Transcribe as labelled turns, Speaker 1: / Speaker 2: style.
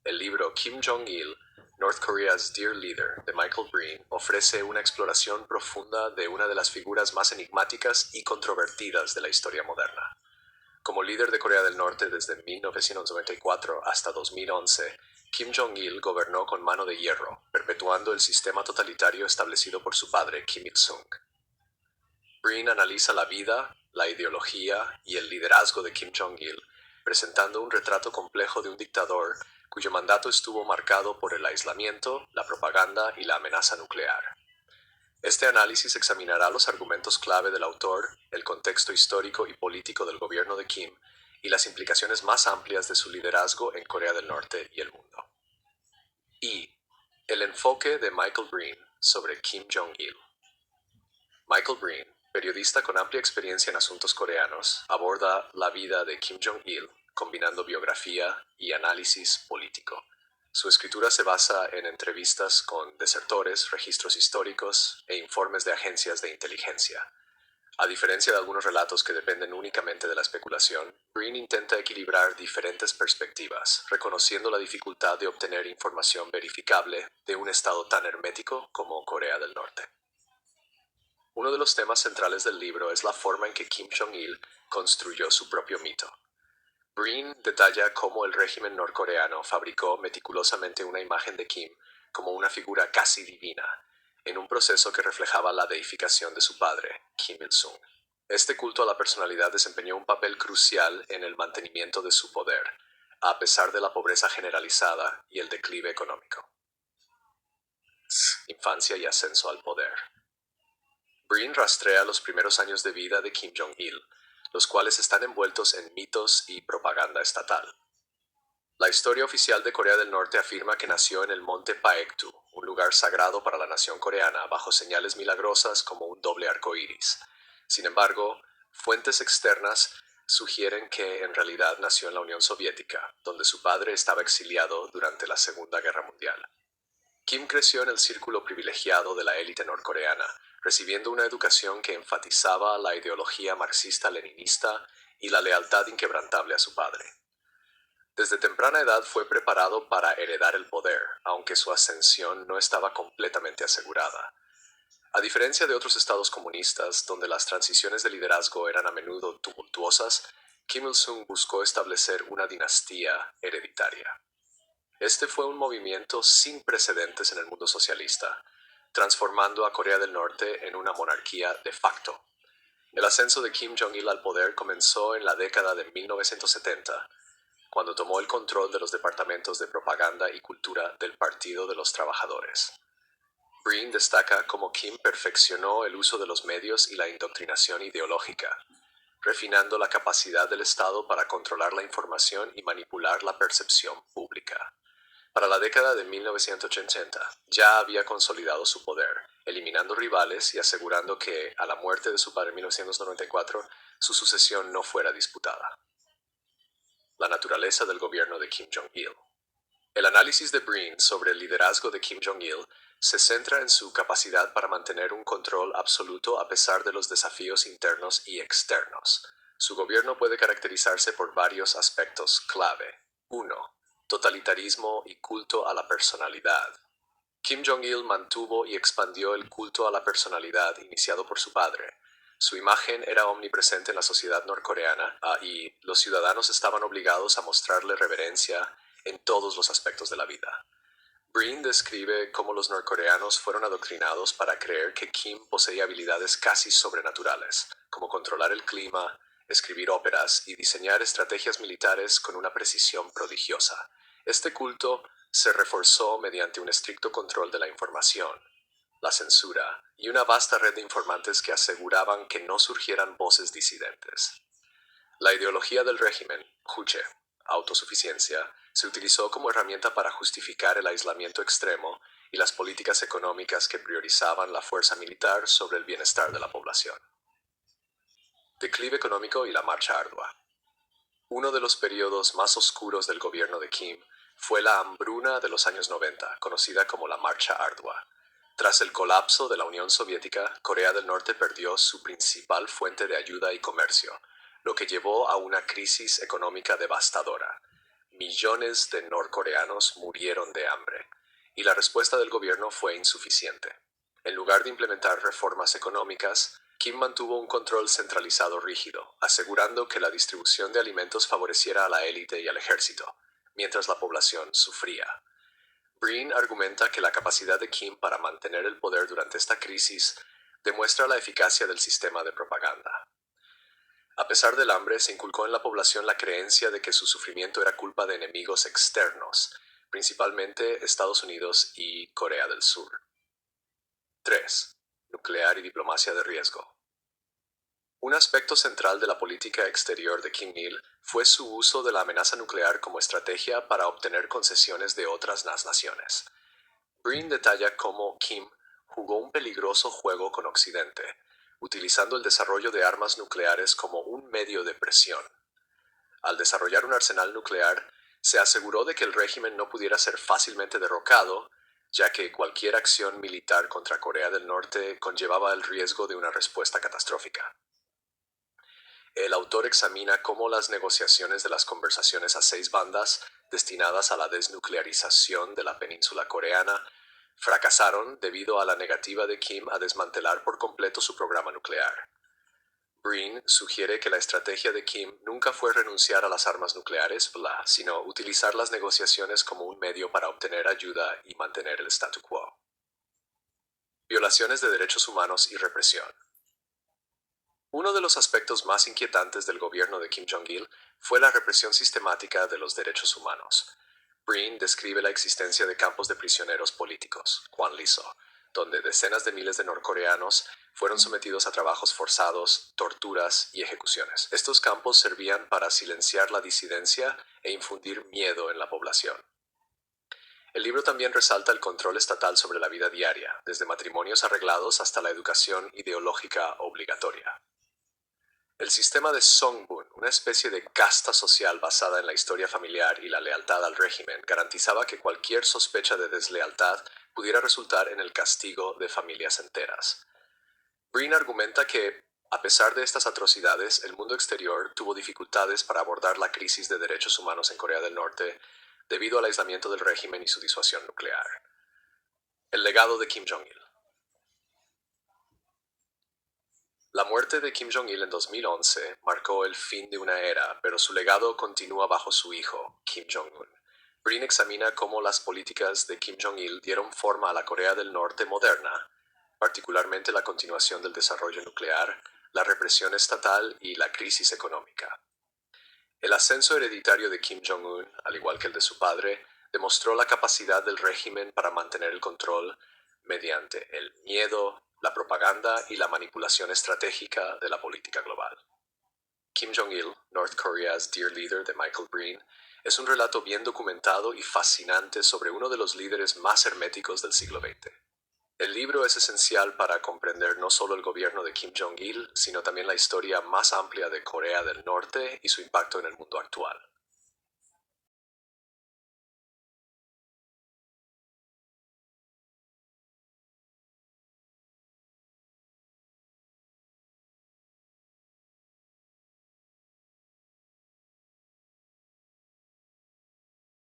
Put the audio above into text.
Speaker 1: el libro Kim Jong-il, North Korea's Dear Leader, de Michael Breen, ofrece una exploración profunda de una de las figuras más enigmáticas y controvertidas de la historia moderna. Como líder de Corea del Norte desde 1994 hasta 2011, Kim Jong-il gobernó con mano de hierro, perpetuando el sistema totalitario establecido por su padre, Kim Il-sung. Breen analiza la vida, la ideología y el liderazgo de Kim Jong-il, presentando un retrato complejo de un dictador cuyo mandato estuvo marcado por el aislamiento, la propaganda y la amenaza nuclear. Este análisis examinará los argumentos clave del autor, el contexto histórico y político del gobierno de Kim y las implicaciones más amplias de su liderazgo en Corea del Norte y el mundo. Y el enfoque de Michael Breen sobre Kim Jong-il. Michael Breen, periodista con amplia experiencia en asuntos coreanos, aborda la vida de Kim Jong-il, combinando biografía y análisis político. Su escritura se basa en entrevistas con desertores, registros históricos e informes de agencias de inteligencia. A diferencia de algunos relatos que dependen únicamente de la especulación, Breen intenta equilibrar diferentes perspectivas, reconociendo la dificultad de obtener información verificable de un estado tan hermético como Corea del Norte. Uno de los temas centrales del libro es la forma en que Kim Jong-il construyó su propio mito. Breen detalla cómo el régimen norcoreano fabricó meticulosamente una imagen de Kim como una figura casi divina, en un proceso que reflejaba la deificación de su padre, Kim Il-sung. Este culto a la personalidad desempeñó un papel crucial en el mantenimiento de su poder, a pesar de la pobreza generalizada y el declive económico. Infancia y ascenso al poder. Breen rastrea los primeros años de vida de Kim Jong-il, los cuales están envueltos en mitos y propaganda estatal. La historia oficial de Corea del Norte afirma que nació en el monte Paektu, un lugar sagrado para la nación coreana, bajo señales milagrosas como un doble arco iris. Sin embargo, fuentes externas sugieren que en realidad nació en la Unión Soviética, donde su padre estaba exiliado durante la Segunda Guerra Mundial. Kim creció en el círculo privilegiado de la élite norcoreana, recibiendo una educación que enfatizaba la ideología marxista-leninista y la lealtad inquebrantable a su padre. Desde temprana edad fue preparado para heredar el poder, aunque su ascensión no estaba completamente asegurada. A diferencia de otros estados comunistas, donde las transiciones de liderazgo eran a menudo tumultuosas, Kim Il-sung buscó establecer una dinastía hereditaria. Este fue un movimiento sin precedentes en el mundo socialista, transformando a Corea del Norte en una monarquía de facto. El ascenso de Kim Jong-il al poder comenzó en la década de 1970, cuando tomó el control de los departamentos de propaganda y cultura del Partido de los Trabajadores. Breen destaca cómo Kim perfeccionó el uso de los medios y la indoctrinación ideológica, refinando la capacidad del Estado para controlar la información y manipular la percepción pública. Para la década de 1980, ya había consolidado su poder, eliminando rivales y asegurando que, a la muerte de su padre en 1994, su sucesión no fuera disputada. La naturaleza del gobierno de Kim Jong-il. El análisis de Breen sobre el liderazgo de Kim Jong-il se centra en su capacidad para mantener un control absoluto a pesar de los desafíos internos y externos. Su gobierno puede caracterizarse por varios aspectos clave. 1. Totalitarismo y culto a la personalidad. Kim Jong-il mantuvo y expandió el culto a la personalidad iniciado por su padre. Su imagen era omnipresente en la sociedad norcoreana y los ciudadanos estaban obligados a mostrarle reverencia en todos los aspectos de la vida. Breen describe cómo los norcoreanos fueron adoctrinados para creer que Kim poseía habilidades casi sobrenaturales, como controlar el clima, escribir óperas y diseñar estrategias militares con una precisión prodigiosa. Este culto se reforzó mediante un estricto control de la información, la censura y una vasta red de informantes que aseguraban que no surgieran voces disidentes. La ideología del régimen, Juche, autosuficiencia, se utilizó como herramienta para justificar el aislamiento extremo y las políticas económicas que priorizaban la fuerza militar sobre el bienestar de la población. Declive económico y la marcha ardua. Uno de los periodos más oscuros del gobierno de Kim fue la hambruna de los años 90, conocida como la Marcha Ardua. Tras el colapso de la Unión Soviética, Corea del Norte perdió su principal fuente de ayuda y comercio, lo que llevó a una crisis económica devastadora. millones de norcoreanos murieron de hambre, y la respuesta del gobierno fue insuficiente. En lugar de implementar reformas económicas, Kim mantuvo un control centralizado rígido, asegurando que la distribución de alimentos favoreciera a la élite y al ejército, mientras la población sufría. Breen argumenta que la capacidad de Kim para mantener el poder durante esta crisis demuestra la eficacia del sistema de propaganda. A pesar del hambre, se inculcó en la población la creencia de que su sufrimiento era culpa de enemigos externos, principalmente Estados Unidos y Corea del Sur. 3. Nuclear y diplomacia de riesgo. Un aspecto central de la política exterior de Kim Il fue su uso de la amenaza nuclear como estrategia para obtener concesiones de otras naciones. Breen detalla cómo Kim jugó un peligroso juego con Occidente, utilizando el desarrollo de armas nucleares como un medio de presión. Al desarrollar un arsenal nuclear, se aseguró de que el régimen no pudiera ser fácilmente derrocado, ya que cualquier acción militar contra Corea del Norte conllevaba el riesgo de una respuesta catastrófica. El autor examina cómo las negociaciones de las conversaciones a 6 bandas destinadas a la desnuclearización de la península coreana fracasaron debido a la negativa de Kim a desmantelar por completo su programa nuclear. Breen sugiere que la estrategia de Kim nunca fue renunciar a las armas nucleares, sino utilizar las negociaciones como un medio para obtener ayuda y mantener el statu quo. Violaciones de derechos humanos y represión. Uno de los aspectos más inquietantes del gobierno de Kim Jong-il fue la represión sistemática de los derechos humanos. Breen describe la existencia de campos de prisioneros políticos, Kwanliso, donde decenas de miles de norcoreanos fueron sometidos a trabajos forzados, torturas y ejecuciones. Estos campos servían para silenciar la disidencia e infundir miedo en la población. El libro también resalta el control estatal sobre la vida diaria, desde matrimonios arreglados hasta la educación ideológica obligatoria. El sistema de Songbun, una especie de casta social basada en la historia familiar y la lealtad al régimen, garantizaba que cualquier sospecha de deslealtad pudiera resultar en el castigo de familias enteras. Breen argumenta que, a pesar de estas atrocidades, el mundo exterior tuvo dificultades para abordar la crisis de derechos humanos en Corea del Norte debido al aislamiento del régimen y su disuasión nuclear. El legado de Kim Jong-il. La muerte de Kim Jong-il en 2011 marcó el fin de una era, pero su legado continúa bajo su hijo, Kim Jong-un. Breen examina cómo las políticas de Kim Jong-il dieron forma a la Corea del Norte moderna, particularmente la continuación del desarrollo nuclear, la represión estatal y la crisis económica. El ascenso hereditario de Kim Jong-un, al igual que el de su padre, demostró la capacidad del régimen para mantener el control mediante el miedo, la propaganda y la manipulación estratégica de la política global. Kim Jong-il, North Korea's Dear Leader de Michael Breen, es un relato bien documentado y fascinante sobre uno de los líderes más herméticos del siglo XX. El libro es esencial para comprender no solo el gobierno de Kim Jong-il, sino también la historia más amplia de Corea del Norte y su impacto en el mundo actual.